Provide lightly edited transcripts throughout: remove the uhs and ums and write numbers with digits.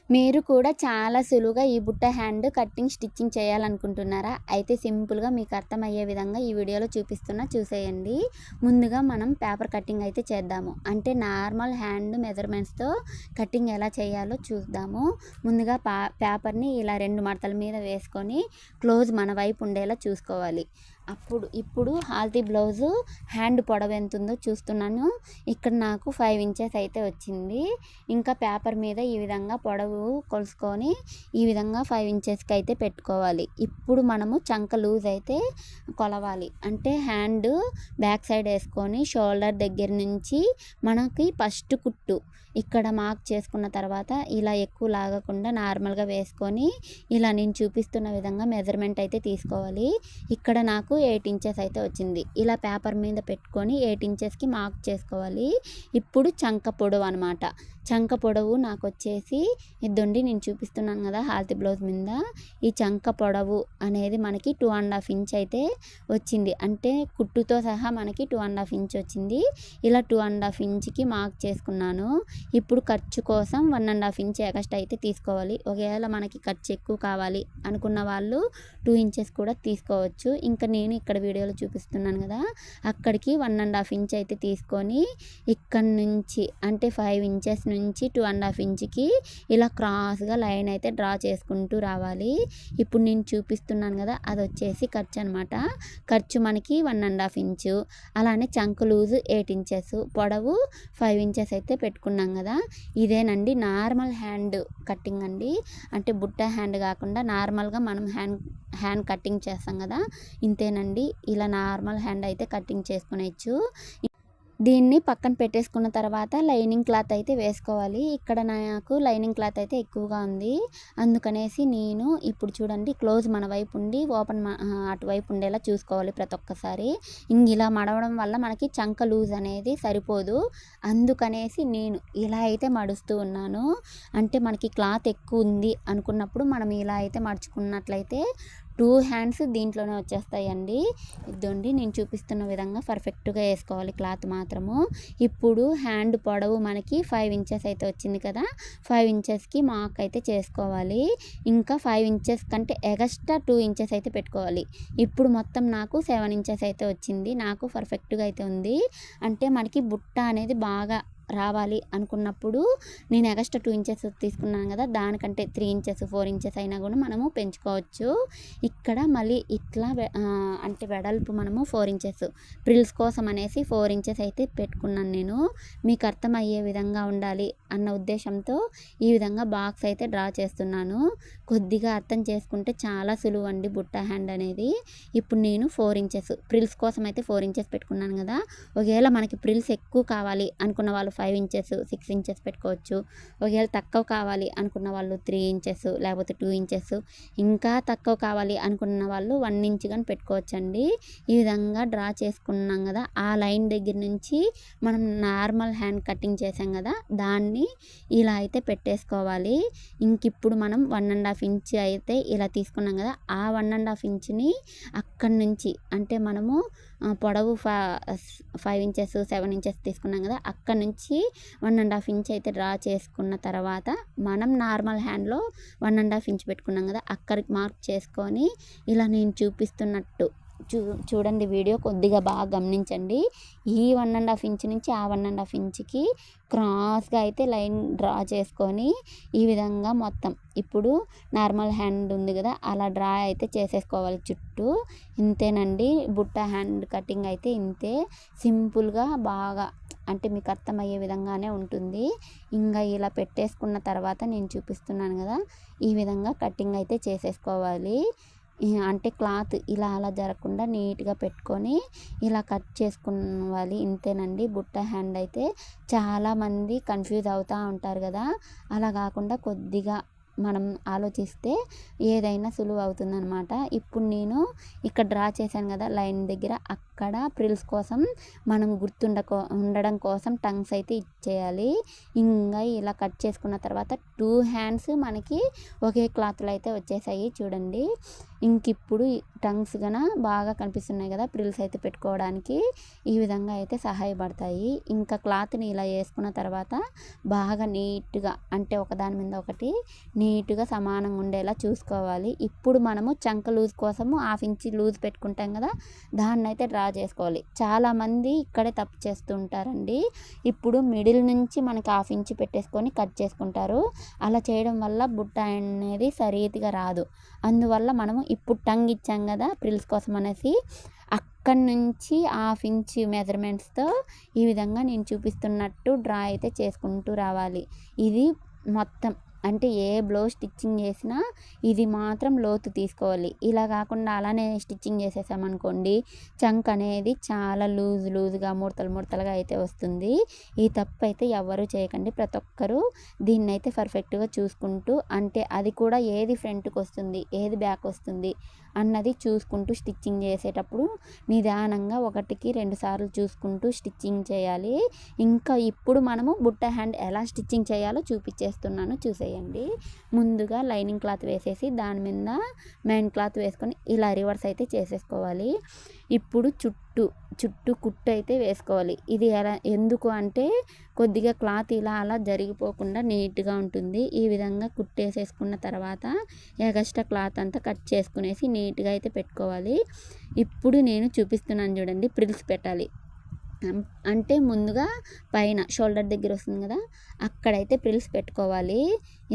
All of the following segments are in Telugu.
మీరు కూడా చాలా సులువుగా ఈ బుట్ట హ్యాండ్ కటింగ్ స్టిచ్చింగ్ చేయాలనుకుంటున్నారా? అయితే సింపుల్‌గా మీకు అర్థమయ్యే విధంగా ఈ వీడియోలో చూపిస్తున్నా చూసేయండి. ముందుగా మనం పేపర్ కటింగ్ అయితే చేద్దాము. అంటే నార్మల్ హ్యాండ్ మెజర్‌మెంట్స్‌తో కటింగ్ ఎలా చేయాలో చూద్దాము. ముందుగా పేపర్‌ని ఇలా 2 మడతల మీద వేసుకొని క్లోజ్ మన వైపు ఉండేలా చూసుకోవాలి. ఇప్పుడు హాల్తీ బ్లౌజు హ్యాండ్ పొడవు ఎంత ఉందో చూస్తున్నాను. ఇక్కడ నాకు 5 ఇంచెస్ అయితే వచ్చింది. ఇంకా పేపర్ మీద ఈ విధంగా పొడవు కొలుసుకొని ఈ విధంగా 5 ఇంచెస్కి అయితే పెట్టుకోవాలి. ఇప్పుడు మనము చంక లూజ్ అయితే కొలవాలి. అంటే హ్యాండ్ బ్యాక్ సైడ్ వేసుకొని షోల్డర్ దగ్గర నుంచి మనకి ఫస్ట్ కుట్టు ఇక్కడ మార్క్ చేసుకున్న తర్వాత ఇలా ఎక్కువ లాగకుండా నార్మల్గా వేసుకొని ఇలా నేను చూపిస్తున్న విధంగా మెజర్మెంట్ అయితే తీసుకోవాలి. ఇక్కడ నాకు 8 ఇంచెస్ అయితే వచ్చింది. ఇలా పేపర్ మీద పెట్టుకొని 8 ఇంచెస్కి మార్క్ చేసుకోవాలి. ఇప్పుడు చంక పొడవు అనమాట. చంక పొడవు నాకు వచ్చేసి ఇద్దండి నేను చూపిస్తున్నాను కదా హాల్తీ బ్లౌజ్ మీద. ఈ చంక పొడవు అనేది మనకి 2.5 ఇంచ్ అయితే వచ్చింది. అంటే కుట్టుతో సహా మనకి 2.5 ఇంచ్ వచ్చింది. ఇలా 2.5 ఇంచ్కి మార్క్ చేసుకున్నాను. ఇప్పుడు ఖర్చు కోసం 1.5 ఇంచ్ ఎక్స్ట్రా అయితే తీసుకోవాలి. ఒకవేళ మనకి ఖర్చు ఎక్కువ కావాలి అనుకున్న వాళ్ళు 2 ఇంచెస్ కూడా తీసుకోవచ్చు. ఇంకా నేను ఇక్కడ వీడియోలో చూపిస్తున్నాను కదా అక్కడికి 1.5 ఇంచ్ అయితే తీసుకొని ఇక్కడ నుంచి అంటే 5 ఇంచెస్ నుంచి 2.5 ఇంచ్కి ఇలా క్రాస్గా లైన్ అయితే డ్రా చేసుకుంటూ రావాలి. ఇప్పుడు నేను చూపిస్తున్నాను కదా అది వచ్చేసి ఖర్చు అనమాట. ఖర్చు మనకి 1.5 ఇంచు. అలానే చంక లూజు 8 ఇంచెస్, పొడవు 5 ఇంచెస్ అయితే పెట్టుకున్నాం కదా. ఇదేనండి నార్మల్ హ్యాండ్ కటింగ్ అండి. అంటే బుట్ట హ్యాండ్ కాకుండా నార్మల్గా మనం హ్యాండ్ కటింగ్ చేస్తాం కదా ఇంతేనండి. ఇలా నార్మల్ హ్యాండ్ అయితే కటింగ్ చేసుకునేచ్చు. దీన్ని పక్కన పెట్టేసుకున్న తర్వాత లైనింగ్ క్లాత్ అయితే వేసుకోవాలి. ఇక్కడ నాకు లైనింగ్ క్లాత్ అయితే ఎక్కువగా ఉంది. అందుకనేసి నేను ఇప్పుడు చూడండి క్లోజ్ మన వైపు ఉండి ఓపెన్ అటువైపు ఉండేలా చూసుకోవాలి ప్రతి ఒక్కసారి. ఇలా మడవడం వల్ల మనకి చంక లూజ్ అనేది సరిపోదు. అందుకనేసి నేను ఇలా అయితే మడుస్తూ ఉన్నాను. అంటే మనకి క్లాత్ ఎక్కువ ఉంది అనుకున్నప్పుడు మనం ఇలా అయితే మడుచుకున్నట్లయితే 2 హ్యాండ్స్ దీంట్లోనే వచ్చేస్తాయండి. ఇదండి నేను చూపిస్తున్న విధంగా పర్ఫెక్ట్గా వేసుకోవాలి క్లాత్ మాత్రము. ఇప్పుడు హ్యాండ్ పొడవు మనకి 5 ఇంచెస్ అయితే వచ్చింది కదా. 5 ఇంచెస్కి మార్క్ అయితే చేసుకోవాలి. ఇంకా 5 ఇంచెస్ కంటే ఎక్స్ట్రా 2 ఇంచెస్ అయితే పెట్టుకోవాలి. ఇప్పుడు మొత్తం నాకు 7 ఇంచెస్ అయితే వచ్చింది. నాకు పర్ఫెక్ట్గా అయితే ఉంది. అంటే మనకి బుట్ట అనేది బాగా రావాలి అనుకున్నప్పుడు నేను ఎక్స్ట్రా 2 ఇంచెస్ తీసుకున్నాను కదా దానికంటే 3 ఇంచెస్ 4 ఇంచెస్ అయినా కూడా మనము పెంచుకోవచ్చు. ఇక్కడ మళ్ళీ ఇట్లా అంటే వెడల్పు మనము 4 ఇంచెస్ ప్రిల్స్ కోసం అనేసి 4 ఇంచెస్ అయితే పెట్టుకున్నాను నేను. మీకు అర్థమయ్యే విధంగా ఉండాలి అన్న ఉద్దేశంతో ఈ విధంగా బాక్స్ అయితే డ్రా చేస్తున్నాను. కొద్దిగా అర్థం చేసుకుంటే చాలా సులువు అండి బుట్ట హ్యాండ్ అనేది. ఇప్పుడు నేను 4 ఇంచెస్ ప్రిల్స్ కోసం అయితే 4 ఇంచెస్ పెట్టుకున్నాను కదా. ఒకవేళ మనకి ప్రిల్స్ ఎక్కువ కావాలి అనుకున్న వాళ్ళు 5 ఇంచెస్ 6 ఇంచెస్ పెట్టుకోవచ్చు. ఒకవేళ తక్కువ కావాలి అనుకున్న వాళ్ళు 3 ఇంచెస్ లేకపోతే 2 ఇంచెస్, ఇంకా తక్కువ కావాలి అనుకున్న వాళ్ళు 1 ఇంచ్ కానీ పెట్టుకోవచ్చండి. ఈ విధంగా డ్రా చేసుకున్నాం కదా ఆ లైన్ దగ్గర నుంచి మనం నార్మల్ హ్యాండ్ కటింగ్ చేసాం కదా దాన్ని ఇలా అయితే పెట్టేసుకోవాలి. ఇప్పుడు మనం 1.5 ఇంచ్ అయితే ఇలా తీసుకున్నాం కదా ఆ 1.5 ఇంచ్ని అక్కడి నుంచి అంటే మనము పొడవు 5 ఇంచెస్ 7 ఇంచెస్ తీసుకున్నాం కదా అక్కడి నుంచి 1.5 ఇంచ్ అయితే డ్రా చేసుకున్న తర్వాత మనం నార్మల్ హ్యాండ్లో 1.5 ఇంచ్ పెట్టుకున్నాం కదా అక్కడికి మార్క్ చేసుకొని ఇలా నేను చూపిస్తున్నట్టు చూడండి వీడియో కొద్దిగా బాగా గమనించండి. ఈ 1.5 ఇంచ్ నుంచి ఆ 1.5 ఇంచ్కి క్రాస్గా అయితే లైన్ డ్రా చేసుకొని ఈ విధంగా మొత్తం ఇప్పుడు నార్మల్ హ్యాండ్ ఉంది కదా అలా డ్రా అయితే చేసేసుకోవాలి చుట్టూ. ఇంతేనండి బుట్ట హ్యాండ్ కటింగ్ అయితే ఇంతే సింపుల్గా బాగా అంటే మీకు అర్థమయ్యే విధంగానే ఉంటుంది. ఇంకా ఇలా పెట్టేసుకున్న తర్వాత నేను చూపిస్తున్నాను కదా ఈ విధంగా కటింగ్ అయితే చేసేసుకోవాలి. అంటే క్లాత్ ఇలా అలా జరగకుండా నీట్గా పెట్టుకొని ఇలా కట్ చేసుకోవాలి. ఇంతేనండి బుట్ట హ్యాండ్ అయితే. చాలామంది కన్ఫ్యూజ్ అవుతూ ఉంటారు కదా అలా కాకుండా కొద్దిగా మనం ఆలోచిస్తే ఏదైనా సులువు అవుతుందన్నమాట. ఇప్పుడు నేను ఇక్కడ డ్రా చేశాను కదా లైన్ దగ్గర అక్కడ ప్రిల్స్ కోసం మనం ఉండడం కోసం టంగ్స్ అయితే ఇచ్చేయాలి. ఇంకా ఇలా కట్ చేసుకున్న తర్వాత 2 హ్యాండ్స్ మనకి ఒకే క్లాత్లో అయితే వచ్చేసాయి చూడండి. ఇంకిప్పుడు టంగ్స్ గన బాగా కనిపిస్తున్నాయి కదా, ప్రిల్స్ అయితే పెట్టుకోవడానికి ఈ విధంగా అయితే సహాయపడతాయి. ఇంకా క్లాత్ని ఇలా వేసుకున్న తర్వాత బాగా నీట్గా అంటే ఒకదాని మీద ఒకటి నీట్గా సమానంగా ఉండేలా చూసుకోవాలి. ఇప్పుడు మనము చంక లూజ్ కోసము 1/2 ఇంచ్ లూజ్ పెట్టుకుంటాం కదా, దాన్ని అయితే డ్రా చేసుకోవాలి. చాలామంది ఇక్కడే తప్పు చేస్తూ ఉంటారండి. ఇప్పుడు మిడిల్ నుంచి మనకి 1/2 ఇంచ్ పెట్టేసుకొని కట్ చేసుకుంటారు. అలా చేయడం వల్ల బుట్ట అనేది సరిగ్గా రాదు. అందువల్ల మనము ఇప్పుడు టంగ్ ఇచ్చాం కదా ప్రిల్స్ కోసం అనేసి, అక్కడి నుంచి 1/2 ఇంచ్ మెజర్మెంట్స్తో ఈ విధంగా నేను చూపిస్తున్నట్టు డ్రా అయితే చేసుకుంటూ రావాలి. ఇది మొత్తం అంటే ఏ బ్లౌజ్ స్టిచ్చింగ్ చేసినా ఇది మాత్రం లోతు తీసుకోవాలి. ఇలా కాకుండా అలానే స్టిచ్చింగ్ చేసేసామనుకోండి, చంక్ అనేది చాలా లూజ్గా ముడతలుగా అయితే వస్తుంది. ఈ తప్పు అయితే ఎవ్వరూ చేయకండి. ప్రతి ఒక్కరూ దీన్ని అయితే పర్ఫెక్ట్గా చూసుకుంటూ, అంటే అది కూడా ఏది ఫ్రంట్కి వస్తుంది ఏది బ్యాక్ వస్తుంది అన్నది చూసుకుంటూ స్టిచ్చింగ్ చేసేటప్పుడు నిదానంగా 1కి 2 సార్లు చూసుకుంటూ స్టిచ్చింగ్ చేయాలి. ఇంకా ఇప్పుడు మనము బుట్ట హ్యాండ్ ఎలా స్టిచ్చింగ్ చేయాలో చూపించేస్తున్నాను, చూసేయండి. ముందుగా లైనింగ్ క్లాత్ వేసేసి దాని మీద మెయిన్ క్లాత్ వేసుకొని ఇలా రివర్స్ అయితే చేసేసుకోవాలి. ఇప్పుడు చుట్టూ కుట్టు అయితే వేసుకోవాలి. ఇది ఎందుకు అంటే కొద్దిగా క్లాత్ ఇలా అలా జరిగిపోకుండా నీట్గా ఉంటుంది. ఈ విధంగా కుట్టేసేసుకున్న తర్వాత ఎగస్ట్రా క్లాత్ అంతా కట్ చేసుకునేసి నీట్గా అయితే పెట్టుకోవాలి. ఇప్పుడు నేను చూపిస్తున్నాను చూడండి, ప్రిల్స్ పెట్టాలి. అంటే ముందుగా పైన షోల్డర్ దగ్గర వస్తుంది కదా, అక్కడైతే ప్రిల్స్ పెట్టుకోవాలి.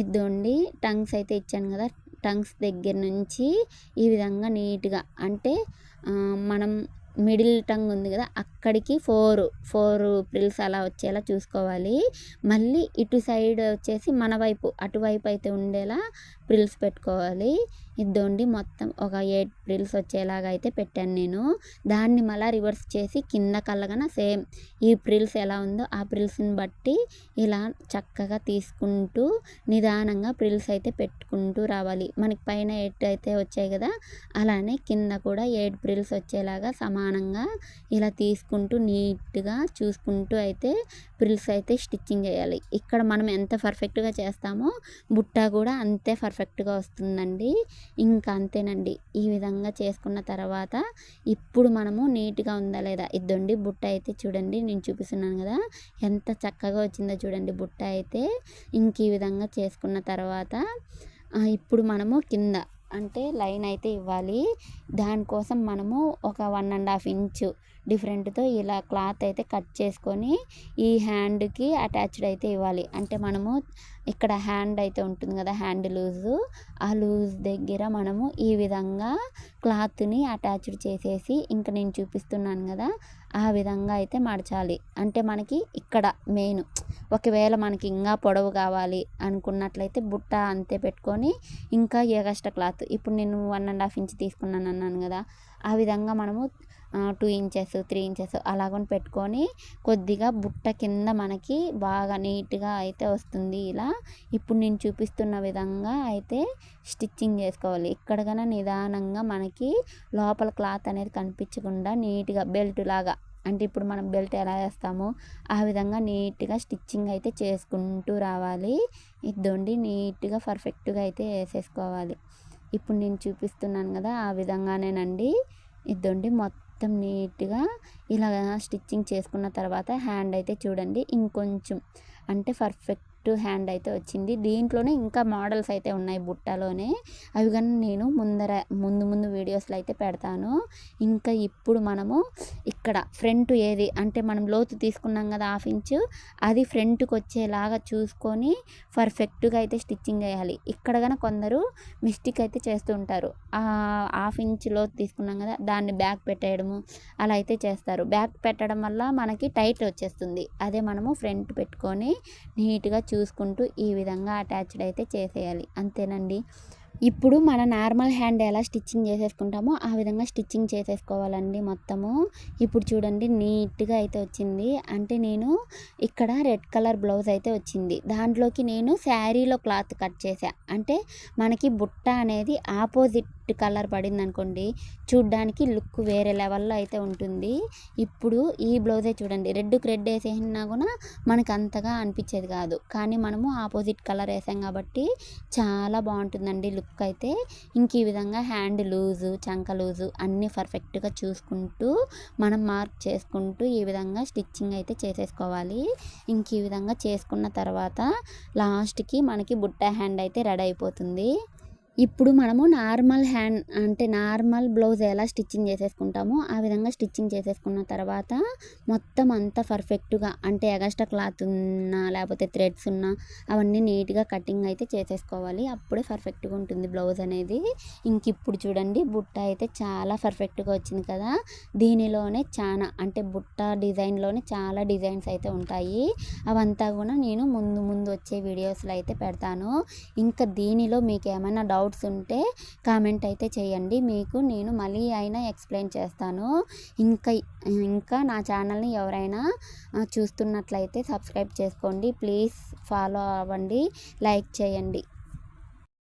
ఇద్దండి టంగ్స్ అయితే ఇచ్చాను కదా, టంగ్స్ దగ్గర నుంచి ఈ విధంగా నీట్గా అంటే మనం మిడిల్ టంగ్ ఉంది కదా అక్కడికి 4 ప్రిల్స్ అలా వచ్చేలా చూసుకోవాలి. మళ్ళీ ఇటు సైడ్ వచ్చేసి మన వైపు అటువైపు అయితే ఉండేలా ప్రిల్స్ పెట్టుకోవాలి. ఇద్దండి మొత్తం ఒక 8 ప్రిల్స్ వచ్చేలాగా అయితే పెట్టాను నేను. దాన్ని మళ్ళీ రివర్స్ చేసి కింద కళ్ళగన సేమ్ ఈ ప్రిల్స్ ఎలా ఉందో ఆ ప్రిల్స్ని బట్టి ఇలా చక్కగా తీసుకుంటూ నిదానంగా ప్రిల్స్ అయితే పెట్టుకుంటూ రావాలి. మనకి పైన 8 అయితే వచ్చాయి కదా, అలానే కింద కూడా 8 ప్రిల్స్ వచ్చేలాగా సమానంగా ఇలా తీసుకుంటూ నీట్గా చూసుకుంటూ అయితే ప్రిల్స్ అయితే స్టిచ్చింగ్ చేయాలి. ఇక్కడ మనం ఎంత పర్ఫెక్ట్గా చేస్తామో బుట్ట కూడా అంతే పర్ఫెక్ట్గా వస్తుందండి. ఇంకా అంతేనండి. ఈ విధంగా చేసుకున్న తర్వాత ఇప్పుడు మనము నీట్గా ఉందా లేదా ఇద్దండి బుట్ట అయితే చూడండి, నేను చూపిస్తున్నాను కదా ఎంత చక్కగా వచ్చిందో చూడండి బుట్ట అయితే. ఇంక ఈ విధంగా చేసుకున్న తర్వాత ఇప్పుడు మనము కింద అంటే లైన్ అయితే ఇవ్వాలి. దానికోసం మనము ఒక 1.5 ఇంచ్ డిఫరెంట్తో ఇలా క్లాత్ అయితే కట్ చేసుకొని ఈ హ్యాండ్కి అటాచ్డ్ అయితే ఇవ్వాలి. అంటే మనము ఇక్కడ హ్యాండ్ అయితే ఉంటుంది కదా, హ్యాండ్ లూజు, ఆ లూజ్ దగ్గర మనము ఈ విధంగా క్లాత్ని అటాచ్డ్ చేసేసి ఇంకా నేను చూపిస్తున్నాను కదా ఆ విధంగా అయితే మడచాలి. అంటే మనకి ఇక్కడ మెయిన్ ఒకవేళ మనకి ఇంకా పొడవు కావాలి అనుకున్నట్లయితే బుట్ట అంతే పెట్టుకొని ఇంకా ఎగస్ట్రా క్లాత్ ఇప్పుడు నేను 1.5 ఇంచ్ తీసుకున్నాను అన్నాను కదా, ఆ విధంగా మనము 2 ఇంచెస్ 3 ఇంచెస్ అలాగని పెట్టుకొని కొద్దిగా బుట్ట కింద మనకి బాగా నీట్గా అయితే వస్తుంది. ఇలా ఇప్పుడు నేను చూపిస్తున్న విధంగా అయితే స్టిచ్చింగ్ చేసుకోవాలి. ఇక్కడ కన్నా నిదానంగా మనకి లోపల క్లాత్ అనేది కనిపించకుండా నీట్గా బెల్ట్ లాగా, అంటే ఇప్పుడు మనం బెల్ట్ ఎలా వేస్తామో ఆ విధంగా నీట్గా స్టిచ్చింగ్ అయితే చేసుకుంటూ రావాలి. ఇద్దండి నీట్గా పర్ఫెక్ట్గా అయితే వేసేసుకోవాలి. ఇప్పుడు నేను చూపిస్తున్నాను కదా ఆ విధంగానేనండి. ఇద్దండి మొత్తం నీట్గా ఇలా స్టిచ్చింగ్ చేసుకున్న తర్వాత హ్యాండ్ అయితే చూడండి ఇంకొంచెం అంటే పర్ఫెక్ట్ హ్యాండ్ అయితే వచ్చింది. దీంట్లోనే ఇంకా మోడల్స్ అయితే ఉన్నాయి బుట్టలోనే, అవి కానీ నేను ముందు వీడియోస్లో అయితే పెడతాను. ఇంకా ఇప్పుడు మనము ఇక్కడ ఫ్రంట్ ఏది అంటే మనం లోతు తీసుకున్నాం కదా 1/2 ఇంచ్, అది ఫ్రంట్కి వచ్చేలాగా చూసుకొని పర్ఫెక్ట్గా అయితే స్టిచ్చింగ్ చేయాలి. ఇక్కడ కానీ కొందరు మిస్టేక్ అయితే చేస్తూ ఉంటారు. 1/2 ఇంచ్ లోతు తీసుకున్నాం కదా దాన్ని బ్యాక్ పెట్టేయడము అలా అయితే చేస్తారు. బ్యాక్ పెట్టడం వల్ల మనకి టైట్ వచ్చేస్తుంది. అదే మనము ఫ్రంట్ పెట్టుకొని నీట్గా చూసుకుంటూ ఈ విధంగా అటాచ్డ్ అయితే చేసేయాలి. అంతేనండి. ఇప్పుడు మన నార్మల్ హ్యాండ్ ఎలా స్టిచ్చింగ్ చేసేసుకుంటామో ఆ విధంగా స్టిచ్చింగ్ చేసేసుకోవాలండి మొత్తము. ఇప్పుడు చూడండి నీట్గా అయితే వచ్చింది. అంటే నేను ఇక్కడ రెడ్ కలర్ బ్లౌజ్ అయితే వచ్చింది, దాంట్లోకి నేను శారీలో క్లాత్ కట్ చేసా. అంటే మనకి బుట్ట అనేది ఆపోజిట్ రెడ్ కలర్ పడింది అనుకోండి, చూడ్డానికి లుక్ వేరే లెవెల్లో అయితే ఉంటుంది. ఇప్పుడు ఈ బ్లౌజే చూడండి, రెడ్కి రెడ్ వేసేసినా కూడా మనకు అంతగా అనిపించేది కాదు, కానీ మనము ఆపోజిట్ కలర్ వేసాం కాబట్టి చాలా బాగుంటుందండి లుక్ అయితే. ఇంక ఈ విధంగా హ్యాండ్ లూజు, చంక లూజు అన్నీ పర్ఫెక్ట్గా చూసుకుంటూ మనం మార్క్ చేసుకుంటూ ఈ విధంగా స్టిచ్చింగ్ అయితే చేసేసుకోవాలి. ఇంక ఈ విధంగా చేసుకున్న తర్వాత లాస్ట్కి మనకి బుట్ట హ్యాండ్ అయితే రెడీ అయిపోతుంది. ఇప్పుడు మనము నార్మల్ బ్లౌజ్ ఎలా స్టిచ్చింగ్ చేసేసుకుంటామో ఆ విధంగా స్టిచ్చింగ్ చేసేసుకున్న తర్వాత మొత్తం అంతా పర్ఫెక్ట్గా, అంటే ఎగస్ట్రా క్లాత్ ఉన్నా లేకపోతే థ్రెడ్స్ ఉన్నా అవన్నీ నీట్గా కటింగ్ అయితే చేసేసుకోవాలి. అప్పుడే పర్ఫెక్ట్గా ఉంటుంది బ్లౌజ్ అనేది. ఇంక ఇప్పుడు చూడండి, బుట్ట అయితే చాలా పర్ఫెక్ట్గా వచ్చింది కదా. దీనిలోనే చాలా, అంటే బుట్ట డిజైన్లోనే చాలా డిజైన్స్ అయితే ఉంటాయి. అవంతా కూడా నేను ముందు వచ్చే వీడియోస్లో అయితే పెడతాను. ఇంకా దీనిలో మీకు ఏమైనా డౌట్స్ ఉంటే కామెంట్ అయితే చేయండి, మీకు నేను మళ్ళీ అయినా ఎక్స్ప్లెయిన్ చేస్తాను. ఇంకా నా ఛానల్ని ఎవరైనా చూస్తున్నట్లయితే సబ్స్క్రైబ్ చేసుకోండి, ప్లీజ్ ఫాలో అవ్వండి, లైక్ చేయండి.